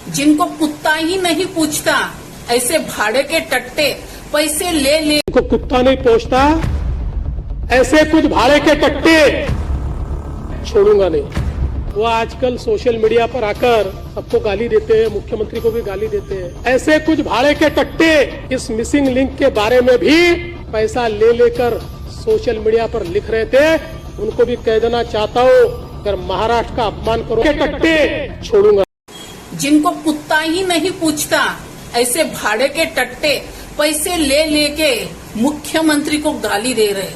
जिनको कुत्ता ही नहीं पूछता ऐसे भाड़े के टट्टे पैसे ले ले को कुत्ता नहीं पोछता ऐसे कुछ भाड़े के टट्टे छोड़ूंगा नहीं। वो आजकल सोशल मीडिया पर आकर सबको गाली देते हैं, मुख्यमंत्री को भी गाली देते हैं। ऐसे कुछ भाड़े के टट्टे इस मिसिंग लिंक के बारे में भी पैसा ले लेकर सोशल मीडिया पर लिख रहे थे। उनको भी कह देना चाहता हूँ, अगर महाराष्ट्र का अपमान करो के टट्टे छोड़ूंगा। जिनको कुत्ता ही नहीं पूछता ऐसे भाड़े के टट्टे पैसे ले लेके मुख्यमंत्री को गाली दे रहे,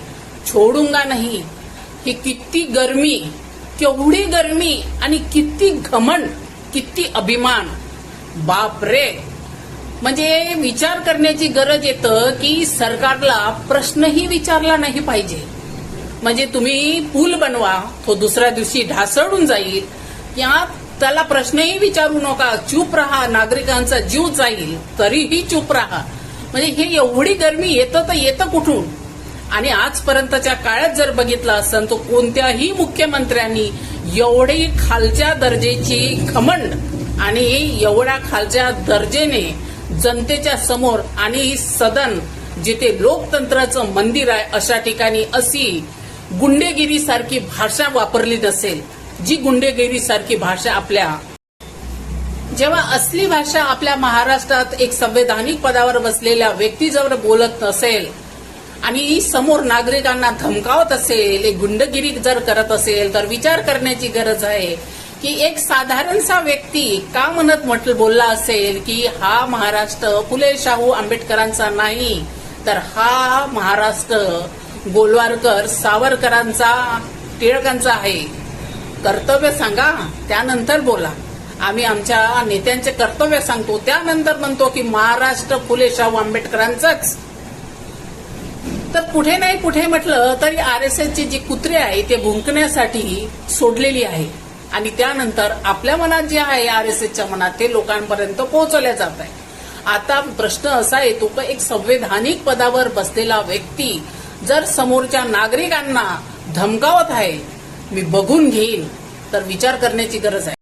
छोडूंगा नाही। ही किती गर्मी, केवढी गर्मी आणि किती घमंड, किती अभिमान, बाप रे। म्हणजे विचार करण्याची गरज येतं की सरकारला प्रश्नही विचारला नाही पाहिजे। म्हणजे तुम्ही पूल बनवा, तो दुसऱ्या दिवशी ढासळून जाईल, या त्याला प्रश्नही विचारू नका, चूप राहा, नागरिकांचा जीव जाईल तरीही चूप राहा। म्हणजे हे एवढी गर्मी येतं तर येतं कुठून? आणि आजपर्यंतच्या काळात जर बघितलं असेल तर कोणत्याही मुख्यमंत्र्यांनी एवढी खालच्या दर्जाची घमंड आणि एवढ्या खालच्या दर्जेने जनतेच्या समोर आणि सदन जिथे लोकतंत्राचं मंदिर आहे अशा ठिकाणी अशी गुंडेगिरी सारखी भाषा वापरली नसेल, जी गुंडेगिरी सारखी भाषा आपल्या जेव्हा असली भाषा आपल्या महाराष्ट्रात एक संवैधानिक पदावर बसलेल्या व्यक्ती जर बोलत नसेल आणि समोर नागरिकांना धमकावत असेल, एक गुंडगिरी जर करत असेल तर विचार करण्याची गरज आहे की एक साधारणसा व्यक्ती का म्हणत बोलला असेल की हा महाराष्ट्र फुले शाहू आंबेडकरांचा नाही, तर हा महाराष्ट्र गोलवारकर सावरकरांचा, टिळकांचा आहे। कर्तव्य सांगा, त्यानंतर बोला। आम्ही आमच्या नेत्यांचे कर्तव्य सांगतो, त्यानंतर म्हणतो की महाराष्ट्र फुले शाहू आंबेडकरांचाच। तर कुठे नाही कुठे म्हटलं तरी आरएसएसची जी कुत्रे आहे ते भुंकण्यासाठी सोडलेली आहे आणि त्यानंतर आपल्या मनात जे आहे आरएसएसच्या मनात ते लोकांपर्यंत पोहोचवल्या जात आहे। आता प्रश्न असा येतो की एक संवैधानिक पदावर बसलेला व्यक्ती जर समोरच्या नागरिकांना धमकावत आहे, मी बघून घेईन, तर विचार करण्याची गरज आहे।